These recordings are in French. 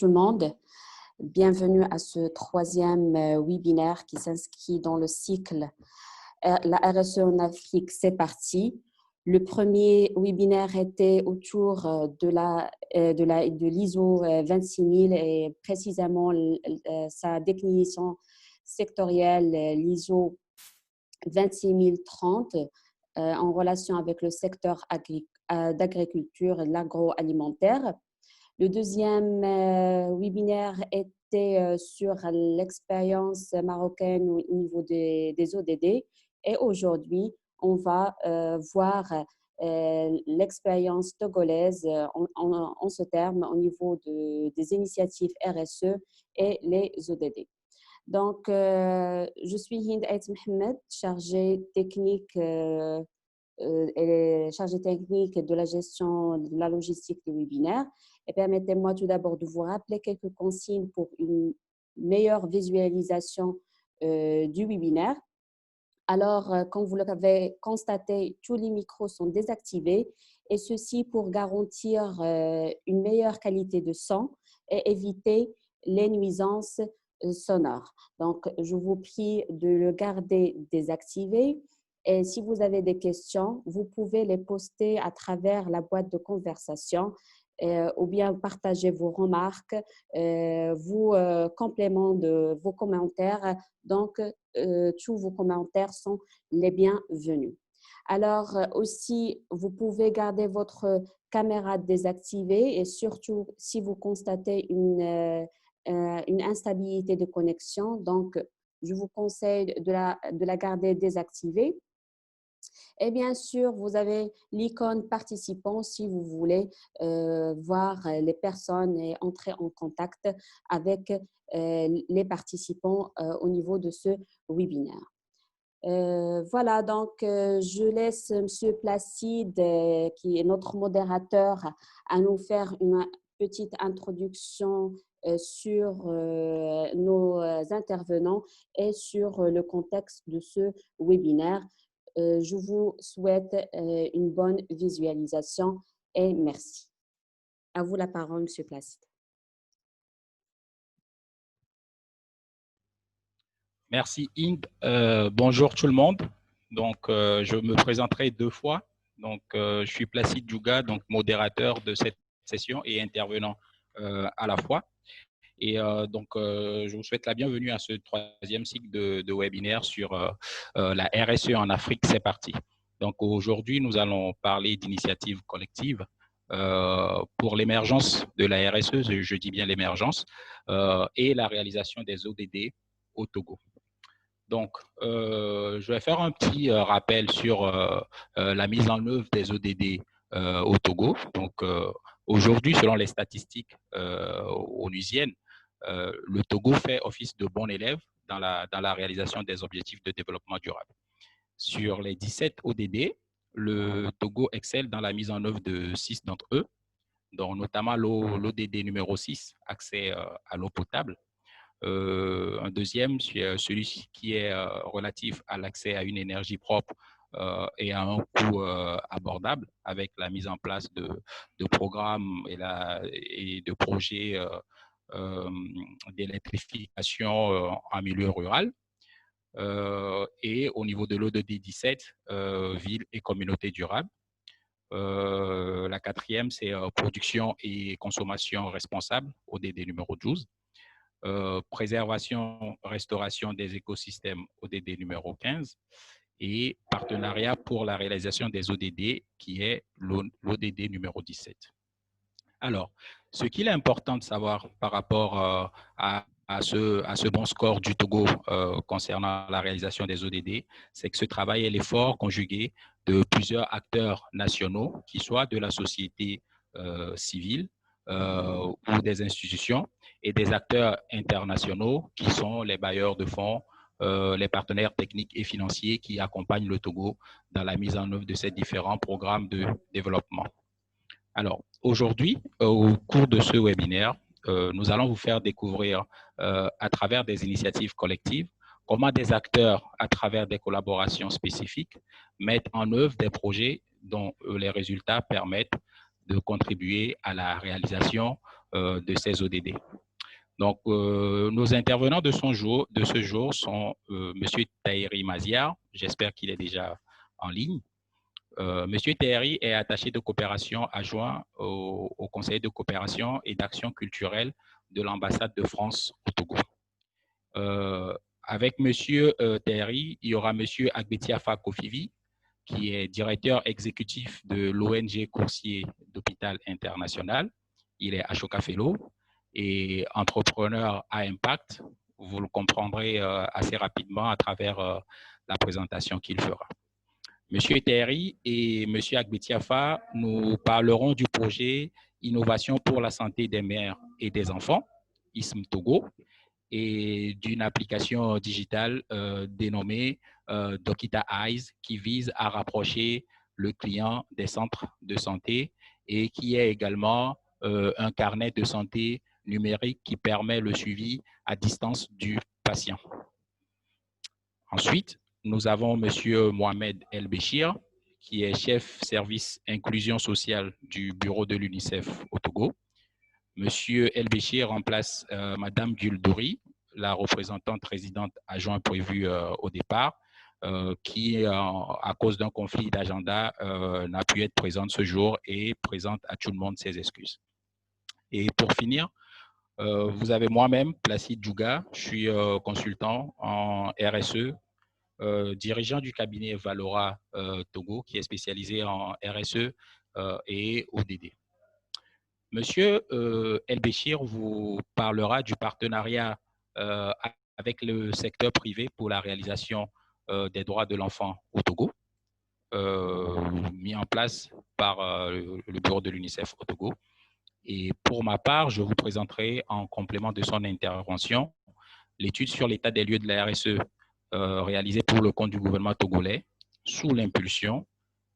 tout le monde. Bienvenue à ce troisième webinaire qui s'inscrit dans le cycle La RSE en Afrique, c'est parti. Le premier webinaire était autour de l'ISO 26000 et précisément sa définition sectorielle, l'ISO 26030, en relation avec le secteur d'agriculture et de l'agroalimentaire. Le deuxième webinaire était sur l'expérience marocaine au niveau des ODD. Et aujourd'hui, on va voir l'expérience togolaise en ce terme au niveau des initiatives RSE et les ODD. Donc, je suis Hind Ait Mohamed, chargée technique de la gestion de la logistique des webinaires. Et permettez-moi tout d'abord de vous rappeler quelques consignes pour une meilleure visualisation du webinaire. Alors, comme vous l'avez constaté, tous les micros sont désactivés et ceci pour garantir une meilleure qualité de son et éviter les nuisances sonores. Donc, je vous prie de le garder désactivé. Et si vous avez des questions, vous pouvez les poster à travers la boîte de conversation ou bien partager vos remarques, vos compléments de vos commentaires. Donc, tous vos commentaires sont les bienvenus. Alors, aussi, vous pouvez garder votre caméra désactivée et surtout si vous constatez une instabilité de connexion. Donc, je vous conseille de la garder désactivée. Et bien sûr, vous avez l'icône participant si vous voulez voir les personnes et entrer en contact avec les participants au niveau de ce webinaire. Voilà, donc je laisse M. Placide, qui est notre modérateur, à nous faire une petite introduction sur nos intervenants et sur le contexte de ce webinaire. Je vous souhaite une bonne visualisation et merci. À vous la parole, M. Placide. Merci, Inde. Bonjour tout le monde. Donc, je me présenterai deux fois. Donc, je suis Placide Djouga, donc modérateur de cette session et intervenant à la fois. Et je vous souhaite la bienvenue à ce troisième cycle de webinaire sur la RSE en Afrique. C'est parti. Donc, aujourd'hui, nous allons parler d'initiatives collectives pour l'émergence de la RSE, je dis bien l'émergence, et la réalisation des ODD au Togo. Donc, je vais faire un petit rappel sur la mise en œuvre des ODD au Togo. Donc, aujourd'hui, selon les statistiques onusiennes, le Togo fait office de bon élève dans la réalisation des objectifs de développement durable. Sur les 17 ODD, le Togo excelle dans la mise en œuvre de 6 d'entre eux, dont notamment l'ODD numéro 6, accès à l'eau potable. Un deuxième, celui qui est relatif à l'accès à une énergie propre et à un coût abordable, avec la mise en place de programmes et de projets d'électrification en milieu rural. Et au niveau de l'ODD 17, ville et communauté durable. La quatrième, c'est production et consommation responsable, ODD numéro 12. Préservation, restauration des écosystèmes, ODD numéro 15, et partenariat pour la réalisation des ODD, qui est l'ODD numéro 17. Alors, ce qu'il est important de savoir par rapport à ce bon score du Togo concernant la réalisation des ODD, c'est que ce travail est l'effort conjugué de plusieurs acteurs nationaux, qui soient de la société civile ou des institutions, et des acteurs internationaux qui sont les bailleurs de fonds, les partenaires techniques et financiers qui accompagnent le Togo dans la mise en œuvre de ces différents programmes de développement. Alors, aujourd'hui, au cours de ce webinaire, nous allons vous faire découvrir à travers des initiatives collectives comment des acteurs, à travers des collaborations spécifiques, mettent en œuvre des projets dont les résultats permettent de contribuer à la réalisation de ces ODD. Donc, nos intervenants de ce jour sont M. Tahiri Maziar, j'espère qu'il est déjà en ligne. M. Tahiri est attaché de coopération adjoint au Conseil de coopération et d'action culturelle de l'ambassade de France au Togo. Avec M. Tahiri, il y aura M. Agbetiafa Kofivi, qui est directeur exécutif de l'ONG Coursier d'Hôpital International. Il est Ashoka Fellow et entrepreneur à impact. Vous le comprendrez assez rapidement à travers la présentation qu'il fera. Monsieur Tahiri et Monsieur Agbetiafa nous parleront du projet Innovation pour la santé des mères et des enfants, ISM Togo, et d'une application digitale dénommée Dokita Eyes qui vise à rapprocher le client des centres de santé et qui est également un carnet de santé numérique qui permet le suivi à distance du patient. Ensuite, nous avons M. Mohamed El Béchir, qui est chef service inclusion sociale du bureau de l'UNICEF au Togo. M. El Béchir remplace Mme Guldouri, la représentante résidente adjointe prévue au départ, qui, à cause d'un conflit d'agenda, n'a pu être présente ce jour et présente à tout le monde ses excuses. Et pour finir, vous avez moi-même, Placide Djouga, je suis consultant en RSE, dirigeant du cabinet Valora Togo, qui est spécialisé en RSE et ODD. Monsieur El Béchir vous parlera du partenariat avec le secteur privé pour la réalisation des droits de l'enfant au Togo, mis en place par le bureau de l'UNICEF au Togo. Et pour ma part, je vous présenterai en complément de son intervention l'étude sur l'état des lieux de la RSE réalisée pour le compte du gouvernement togolais sous l'impulsion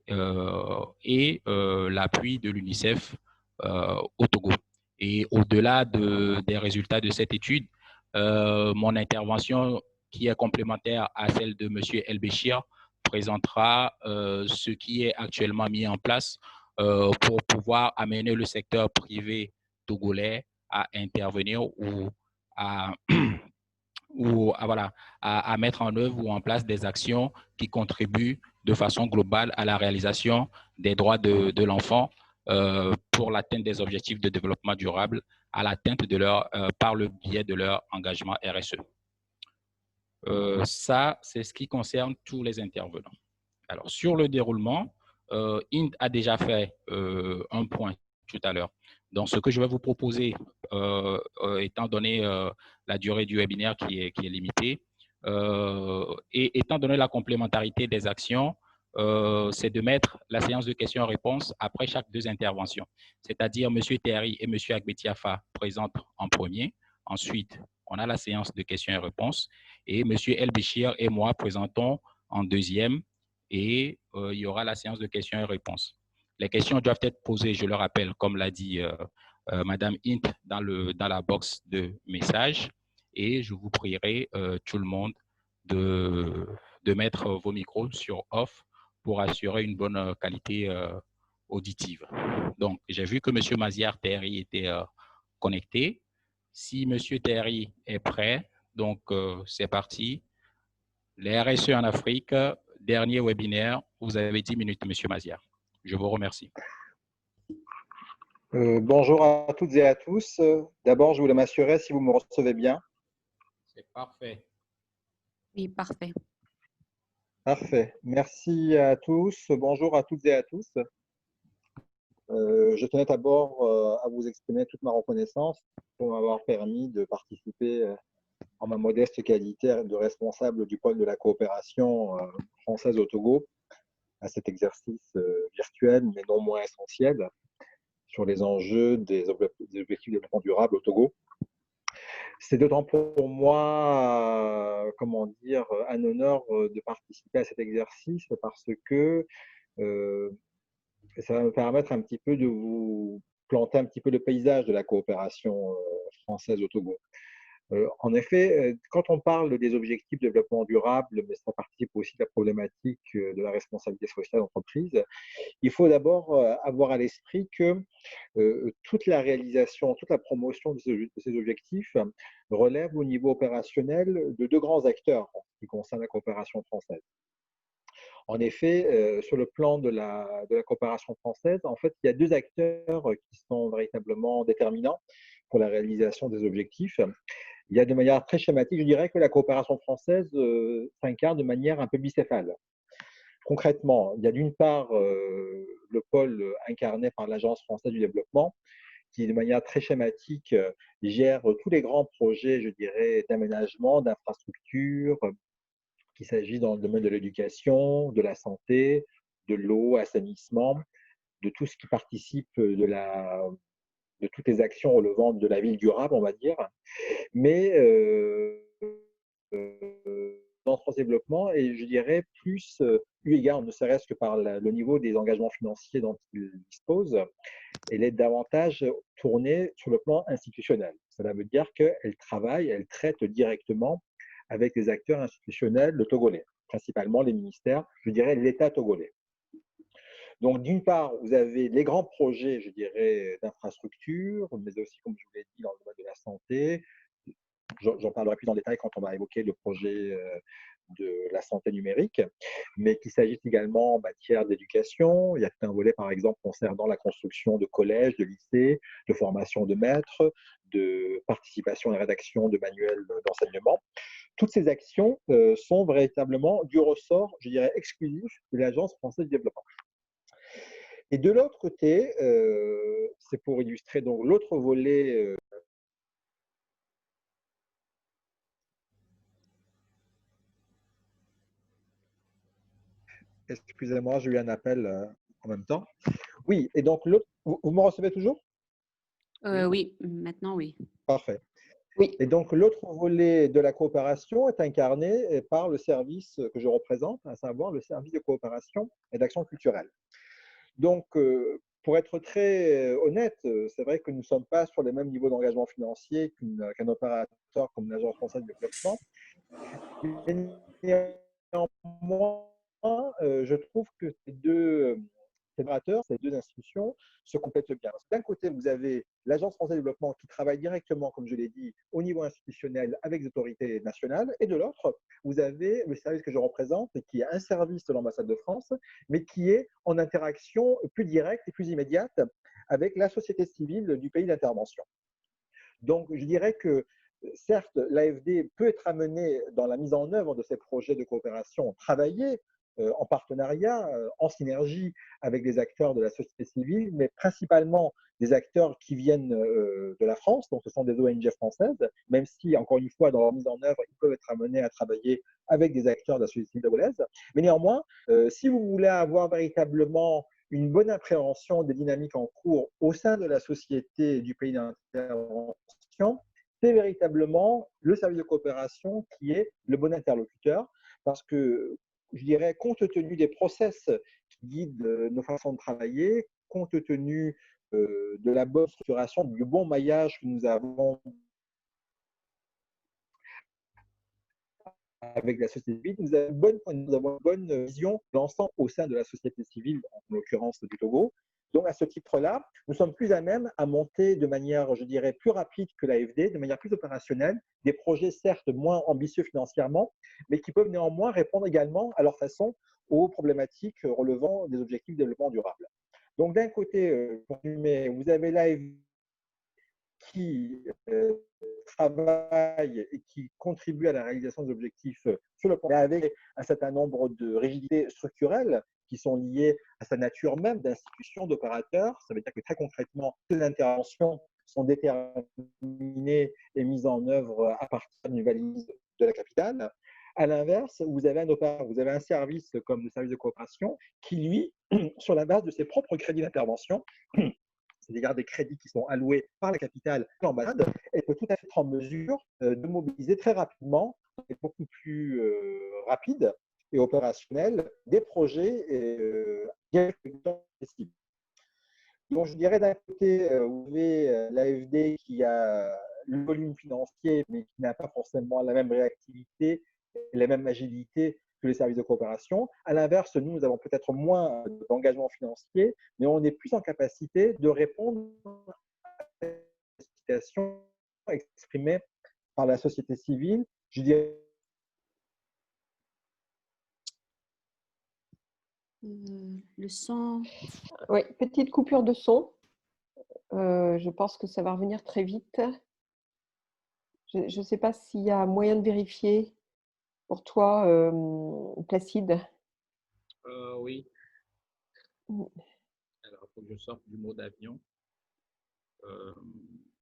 et l'appui de l'UNICEF au Togo. Et au-delà des résultats de cette étude, mon intervention, qui est complémentaire à celle de M. El Béchir, présentera ce qui est actuellement mis en place pour pouvoir amener le secteur privé togolais à intervenir ou à voilà, à mettre en œuvre ou en place des actions qui contribuent de façon globale à la réalisation des droits de l'enfant pour l'atteinte des objectifs de développement durable à l'atteinte de par le biais de leur engagement RSE. Ça, c'est ce qui concerne tous les intervenants. Alors, sur le déroulement, Inde a déjà fait un point tout à l'heure. Donc, ce que je vais vous proposer, étant donné la durée du webinaire qui est limitée, et étant donné la complémentarité des actions, c'est de mettre la séance de questions-réponses après chaque deux interventions. C'est-à-dire, M. Tahiri et M. Agbetiafa présentent en premier. Ensuite, on a la séance de questions et réponses. Et M. El Béchir et moi présentons en deuxième. Et il y aura la séance de questions et réponses. Les questions doivent être posées, je le rappelle, comme l'a dit Madame Int dans la box de messages. Et je vous prierai tout le monde de mettre vos micros sur off pour assurer une bonne qualité auditive. Donc, j'ai vu que M. Maziar Tahiri était connecté. Si M. Tahiri est prêt, donc c'est parti. Les RSE en Afrique, dernier webinaire, vous avez 10 minutes, M. Maziar. Je vous remercie. Bonjour à toutes et à tous. D'abord, je voulais m'assurer si vous me recevez bien. C'est parfait. Oui, parfait. Parfait. Merci à tous. Bonjour à toutes et à tous. Je tenais d'abord à vous exprimer toute ma reconnaissance pour m'avoir permis de participer en ma modeste qualité de responsable du pôle de la coopération française au Togo à cet exercice virtuel, mais non moins essentiel, sur les enjeux des objectifs de développement durable au Togo. C'est d'autant pour moi, comment dire, un honneur de participer à cet exercice parce que ça va me permettre un petit peu de vous planter un petit peu le paysage de la coopération française au Togo. En effet, quand on parle des objectifs de développement durable, mais ça participe aussi de la problématique de la responsabilité sociale d'entreprise, il faut d'abord avoir à l'esprit que toute la réalisation, toute la promotion de ces objectifs relève au niveau opérationnel de deux grands acteurs en ce qui concerne la coopération française. En effet, sur le plan de la coopération française, en fait, il y a deux acteurs qui sont véritablement déterminants pour la réalisation des objectifs. Il y a de manière très schématique, je dirais que la coopération française s'incarne de manière un peu bicéphale. Concrètement, il y a d'une part le pôle incarné par l'Agence française du développement, qui de manière très schématique gère tous les grands projets, je dirais, d'aménagement, d'infrastructure, qu'il s'agit dans le domaine de l'éducation, de la santé, de l'eau, assainissement, de tout ce qui participe de toutes les actions relevant de la ville durable, on va dire. Mais dans ce développement, et je dirais plus eu égard ne serait-ce que par le niveau des engagements financiers dont il dispose, elle est davantage tournée sur le plan institutionnel. Cela veut dire qu'elle travaille, elle traite directement avec les acteurs institutionnels togolais, principalement les ministères, je dirais l'État togolais. Donc, d'une part, vous avez les grands projets, je dirais, d'infrastructure, mais aussi, comme je vous l'ai dit, dans le domaine de la santé. J'en parlerai plus en détail quand on va évoquer le projet de la santé numérique, mais qu'il s'agisse également en matière d'éducation. Il y a tout un volet, par exemple, concernant la construction de collèges, de lycées, de formation de maîtres, de participation à la rédaction de manuels d'enseignement. Toutes ces actions sont véritablement du ressort, je dirais, exclusif de l'Agence française du développement. Et de l'autre côté, c'est pour illustrer donc l'autre volet. Excusez-moi, j'ai eu un appel en même temps. Oui, et donc l'autre, vous me recevez toujours? Oui, maintenant oui. Parfait. Oui. Et donc l'autre volet de la coopération est incarné par le service que je représente, à savoir le service de coopération et d'action culturelle. Donc, pour être très honnête, c'est vrai que nous ne sommes pas sur les mêmes niveaux d'engagement financier qu'un opérateur comme l'Agence française de développement. Mais néanmoins, je trouve que ces deux opérateurs, ces deux institutions se complètent bien. D'un côté, vous avez l'Agence française de développement qui travaille directement, comme je l'ai dit, au niveau institutionnel avec les autorités nationales, et de l'autre, vous avez le service que je représente, qui est un service de l'ambassade de France, mais qui est en interaction plus directe et plus immédiate avec la société civile du pays d'intervention. Donc, je dirais que certes, l'AFD peut être amenée dans la mise en œuvre de ces projets de coopération, travailler en partenariat, en synergie avec les acteurs de la société civile, mais principalement des acteurs qui viennent de la France, donc ce sont des ONG françaises, même si, encore une fois, dans leur mise en œuvre, ils peuvent être amenés à travailler avec des acteurs de la société civile togolaise. Mais néanmoins, si vous voulez avoir véritablement une bonne appréhension des dynamiques en cours au sein de la société du pays d'intervention, c'est véritablement le service de coopération qui est le bon interlocuteur, parce que, je dirais, compte tenu des process qui guident nos façons de travailler, compte tenu de la bonne structuration, du bon maillage que nous avons avec la société civile, nous avons une bonne vision de l'ensemble au sein de la société civile, en l'occurrence du Togo. Donc, à ce titre-là, nous sommes plus à même à monter de manière, je dirais, plus rapide que l'AFD, de manière plus opérationnelle, des projets certes moins ambitieux financièrement, mais qui peuvent néanmoins répondre également à leur façon aux problématiques relevant des objectifs de développement durable. Donc, d'un côté, vous avez l'AFD qui travaille et qui contribue à la réalisation des objectifs sur le plan, avec un certain nombre de rigidités structurelles qui sont liées à sa nature même d'institution, d'opérateur. Ça veut dire que très concrètement, ces interventions sont déterminées et mises en œuvre à partir d'une valise de la capitale. À l'inverse, vous avez un service comme le service de coopération qui, lui, sur la base de ses propres crédits d'intervention, c'est-à-dire des crédits qui sont alloués par la capitale à l'ambassade, elle peut tout à fait être en mesure de mobiliser très rapidement et beaucoup plus rapide et opérationnel des projets bien accessibles. Donc, je dirais d'un côté, vous avez l'AFD qui a le volume financier, mais qui n'a pas forcément la même réactivité et la même agilité que les services de coopération. À l'inverse, nous avons peut-être moins d'engagement financier, mais on est plus en capacité de répondre à des situations exprimées par la société civile. Je dirais le son. Oui, petite coupure de son. Je pense que ça va revenir très vite. Je ne sais pas s'il y a moyen de vérifier pour toi, Placide. Oui. Mm. Alors, il faut que je sorte du mode avion.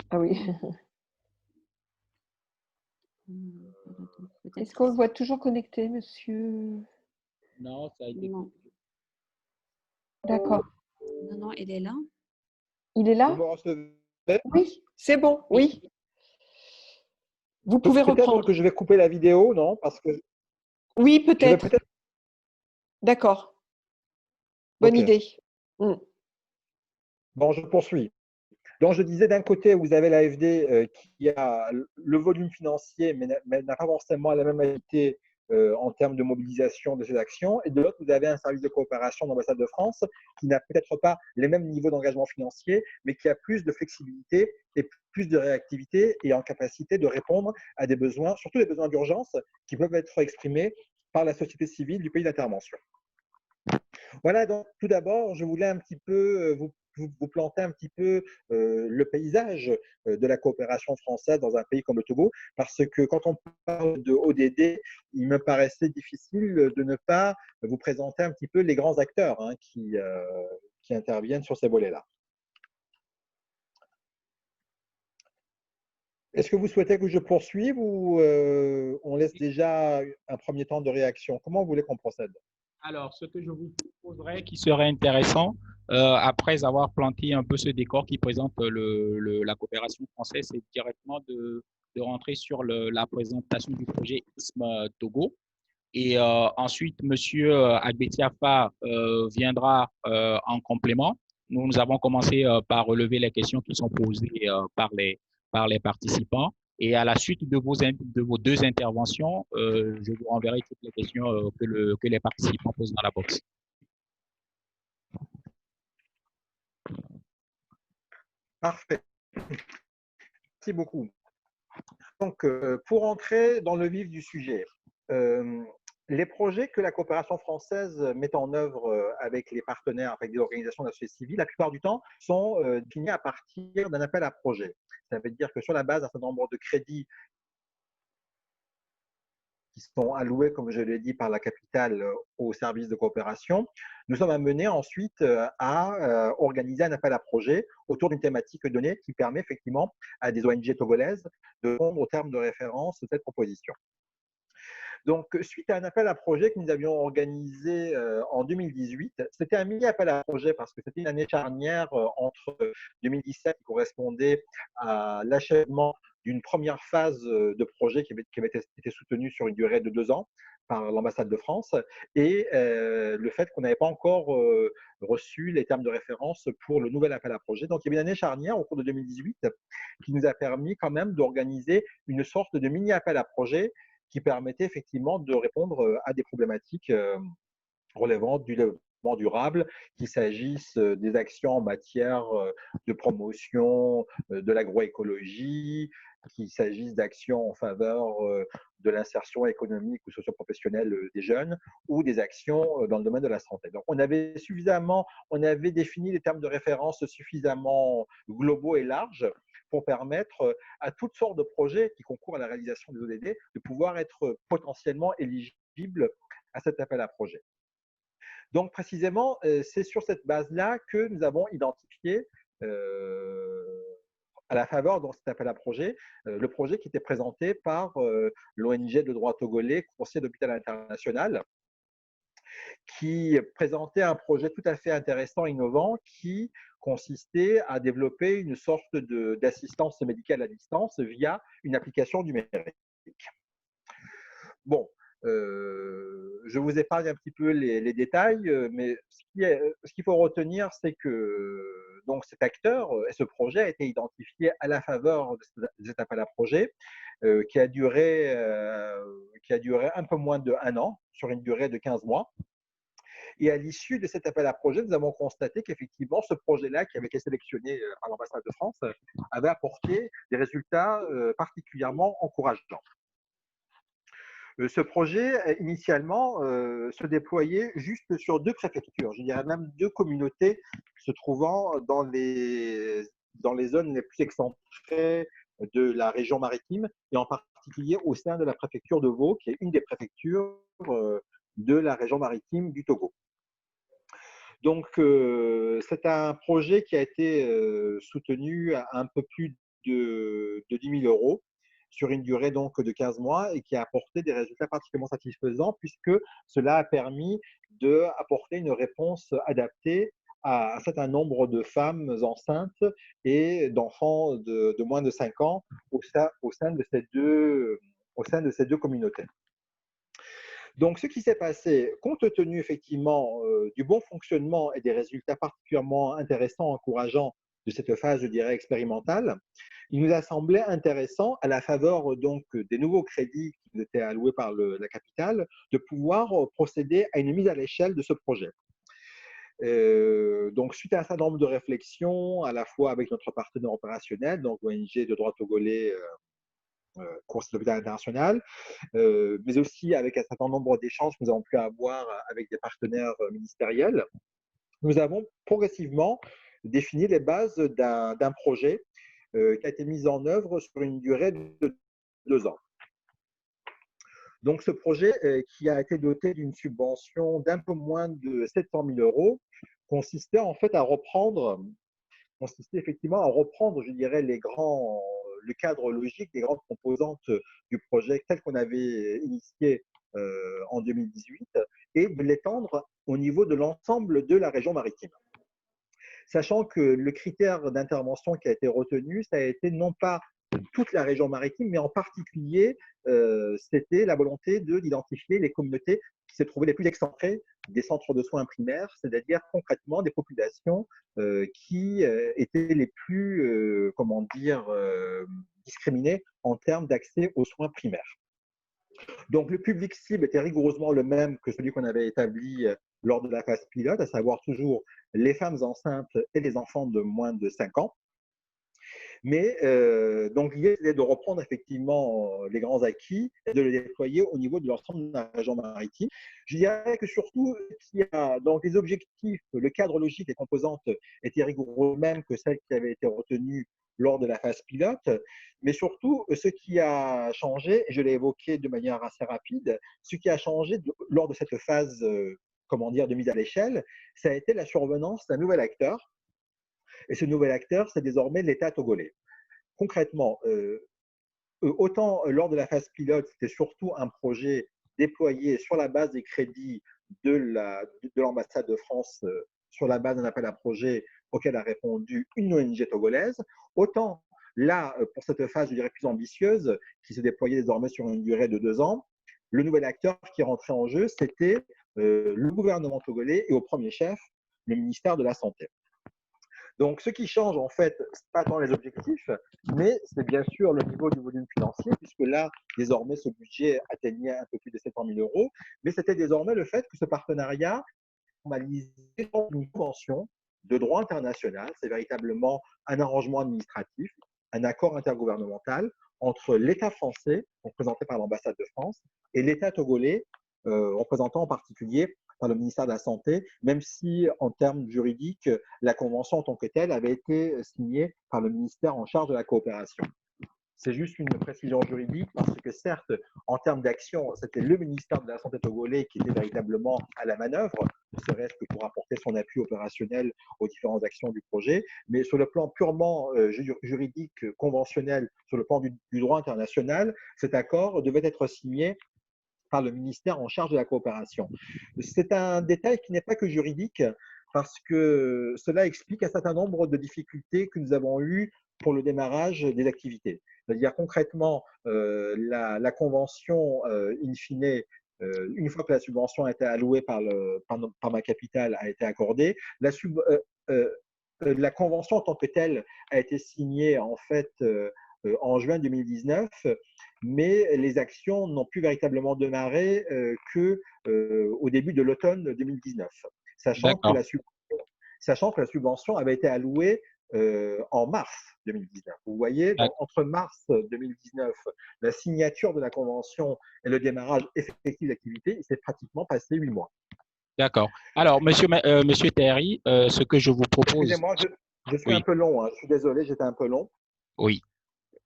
Ah oui. Peut-être Est-ce qu'on le ici. voit toujours connecté, monsieur? Non, ça a été Non. coupé. D'accord. Non, non, elle est là. Il est vous là? me recevez. Oui, c'est bon, oui. Vous pouvez Peut-être reprendre. que je vais couper la vidéo, non? Parce que Oui, je vais peut-être. peut-être. D'accord. Bonne Ok. idée. Mm. Bon, je poursuis. Donc, je disais, d'un côté, vous avez l'AFD qui a le volume financier, mais n'a pas forcément la même qualité en termes de mobilisation de ses actions. Et de l'autre, vous avez un service de coopération de l'ambassade de France qui n'a peut-être pas les mêmes niveaux d'engagement financier, mais qui a plus de flexibilité et plus de réactivité et en capacité de répondre à des besoins, surtout des besoins d'urgence, qui peuvent être exprimés par la société civile du pays d'intervention. Voilà, donc tout d'abord, je voulais un petit peu vous planter un petit peu le paysage de la coopération française dans un pays comme le Togo, parce que quand on parle de ODD, il me paraissait difficile de ne pas vous présenter un petit peu les grands acteurs qui interviennent sur ces volets-là. Est-ce que vous souhaitez que je poursuive ou on laisse déjà un premier temps de réaction? Comment vous voulez qu'on procède? Alors, ce que je vous proposerais qui serait intéressant, après avoir planté un peu ce décor qui présente la coopération française, c'est directement de rentrer sur la présentation du projet ISM Togo. Et ensuite, Monsieur Agbeti Afa viendra en complément. Nous avons commencé par relever les questions qui sont posées par les participants. Et à la suite de vos deux interventions, je vous renverrai toutes les questions que les participants posent dans la box. Parfait. Merci beaucoup. Donc, pour entrer dans le vif du sujet, les projets que la coopération française met en œuvre avec les partenaires, avec des organisations de la société civile, la plupart du temps, sont définis à partir d'un appel à projet. Ça veut dire que sur la base d'un certain nombre de crédits qui sont alloués, comme je l'ai dit, par la capitale aux services de coopération, nous sommes amenés ensuite à organiser un appel à projet autour d'une thématique donnée qui permet effectivement à des ONG togolaises de répondre aux termes de référence de cette proposition. Donc, suite à un appel à projet que nous avions organisé en 2018, c'était un mini-appel à projet parce que c'était une année charnière entre 2017 qui correspondait à l'achèvement d'une première phase de projet qui avait été soutenue sur une durée de 2 ans par l'ambassade de France et le fait qu'on n'avait pas encore reçu les termes de référence pour le nouvel appel à projet. Donc, il y avait une année charnière au cours de 2018 qui nous a permis quand même d'organiser une sorte de mini-appel à projet qui permettait effectivement de répondre à des problématiques relevant du développement durable, qu'il s'agisse des actions en matière de promotion de l'agroécologie, qu'il s'agisse d'actions en faveur de l'insertion économique ou socio-professionnelle des jeunes, ou des actions dans le domaine de la santé. Donc, on avait défini des termes de référence suffisamment globaux et larges pour permettre à toutes sortes de projets qui concourent à la réalisation des ODD de pouvoir être potentiellement éligibles à cet appel à projet. Donc, précisément, c'est sur cette base-là que nous avons identifié, à la faveur de cet appel à projet, le projet qui était présenté par l'ONG de droit togolais, Conseil d'hôpital international, qui présentait un projet tout à fait intéressant, innovant, qui consistait à développer une sorte d'assistance médicale à distance via une application numérique. Bon, Je vous épargne un petit peu les détails, mais ce qu'il faut retenir, c'est que donc cet acteur et ce projet a été identifié à la faveur de cet appel à projet qui a duré un peu moins d'1 an, sur une durée de 15 mois. Et à l'issue de cet appel à projet, nous avons constaté qu'effectivement, ce projet-là, qui avait été sélectionné par l'ambassade de France, avait apporté des résultats particulièrement encourageants. Ce projet, initialement, se déployait juste sur 2 préfectures, je dirais même 2 communautés se trouvant dans les zones les plus excentrées de la région maritime, et en particulier au sein de la préfecture de Vaud, qui est une des préfectures de la région maritime du Togo. Donc, c'est un projet qui a été soutenu à un peu plus de 10 000 € sur une durée donc de 15 mois et qui a apporté des résultats particulièrement satisfaisants puisque cela a permis d'apporter une réponse adaptée à un certain nombre de femmes enceintes et d'enfants de moins de 5 ans au sein de ces deux communautés. Donc, ce qui s'est passé, compte tenu effectivement du bon fonctionnement et des résultats particulièrement intéressants, encourageants de cette phase, je dirais, expérimentale, il nous a semblé intéressant, à la faveur donc des nouveaux crédits qui nous étaient alloués par la capitale, de pouvoir procéder à une mise à l'échelle de ce projet. Donc, suite à un certain nombre de réflexions, à la fois avec notre partenaire opérationnel, donc l'ONG de droit togolais, Course de l'hôpital international, mais aussi avec un certain nombre d'échanges que nous avons pu avoir avec des partenaires ministériels, nous avons progressivement défini les bases d'un projet qui a été mis en œuvre sur une durée de 2 ans. Donc, ce projet qui a été doté d'une subvention d'un peu moins de 700 000 € consistait en fait effectivement à reprendre, je dirais, le cadre logique des grandes composantes du projet tel qu'on avait initié en 2018 et de l'étendre au niveau de l'ensemble de la région maritime. Sachant que le critère d'intervention qui a été retenu, ça a été non pas toute la région maritime, mais en particulier, c'était la volonté d'identifier les communautés qui se trouvaient les plus excentrées des centres de soins primaires, c'est-à-dire concrètement des populations qui étaient les plus, discriminées en termes d'accès aux soins primaires. Donc, le public cible était rigoureusement le même que celui qu'on avait établi lors de la phase pilote, à savoir toujours les femmes enceintes et les enfants de moins de 5 ans. Mais donc, l'idée, c'était de reprendre effectivement les grands acquis et de les déployer au niveau de l'ensemble de la région maritime. Je dirais que surtout, donc, les objectifs, le cadre logique, les composantes étaient rigoureux même que celles qui avaient été retenues lors de la phase pilote. Mais surtout, ce qui a changé, et je l'ai évoqué de manière assez rapide, ce qui a changé lors de cette phase de mise à l'échelle, ça a été la survenance d'un nouvel acteur. Et ce nouvel acteur, c'est désormais l'État togolais. Concrètement, autant lors de la phase pilote, c'était surtout un projet déployé sur la base des crédits de l'ambassade de France, sur la base d'un appel à projet auquel a répondu une ONG togolaise, autant là, pour cette phase, je dirais, plus ambitieuse, qui se déployait désormais sur une durée de 2 ans, le nouvel acteur qui rentrait en jeu, c'était le gouvernement togolais et au premier chef, le ministère de la Santé. Donc, ce qui change, en fait, ce n'est pas tant les objectifs, mais c'est bien sûr le niveau du volume financier, puisque là, désormais, ce budget atteignait un peu plus de 700 000 €, mais c'était désormais le fait que ce partenariat formalisait une convention de droit international. C'est véritablement un arrangement administratif, un accord intergouvernemental entre l'État français, représenté par l'ambassade de France, et l'État togolais, représentant en particulier par le ministère de la Santé, même si en termes juridiques, la convention en tant que telle avait été signée par le ministère en charge de la coopération. C'est juste une précision juridique parce que certes, en termes d'action, c'était le ministère de la Santé togolais qui était véritablement à la manœuvre, ne serait-ce que pour apporter son appui opérationnel aux différentes actions du projet, mais sur le plan purement juridique, conventionnel, sur le plan du droit international, cet accord devait être signé par le ministère en charge de la coopération. C'est un détail qui n'est pas que juridique, parce que cela explique un certain nombre de difficultés que nous avons eues pour le démarrage des activités. C'est-à-dire concrètement, la convention, in fine, une fois que la subvention a été allouée par ma capitale, a été accordée, la convention en tant que telle a été signée en fait en juin 2019, mais les actions n'ont plus véritablement démarré qu'au début de l'automne 2019, sachant que D'accord. la subvention avait été allouée en mars 2019. Vous voyez, donc, entre mars 2019, la signature de la convention et le démarrage effectif de l'activité, il s'est pratiquement passé 8 mois. D'accord. Alors, monsieur Terry, ce que je vous propose… Excusez-moi, je suis un Oui, peu long, hein. Je suis désolé, j'étais un peu long. oui.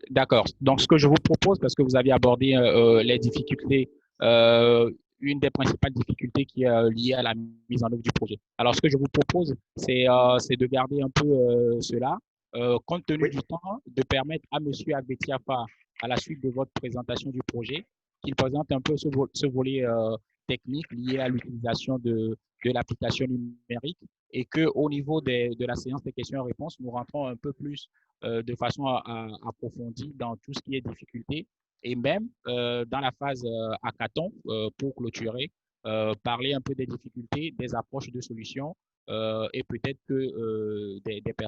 D'accord. Donc, ce que je vous propose, parce que vous avez abordé les difficultés, une des principales difficultés qui est liée à la mise en œuvre du projet. Alors, ce que je vous propose, c'est de garder un peu cela, compte tenu Oui, du temps, de permettre à monsieur Agbetiafa, à la suite de votre présentation du projet, qu'il présente un peu ce volet technique lié à l'utilisation de l'application numérique et qu'au niveau de la séance des questions-réponses, nous rentrons un peu plus de façon approfondie dans tout ce qui est difficulté et même dans la phase hackathon pour clôturer, parler un peu des difficultés, des approches de solutions et peut-être que des personnes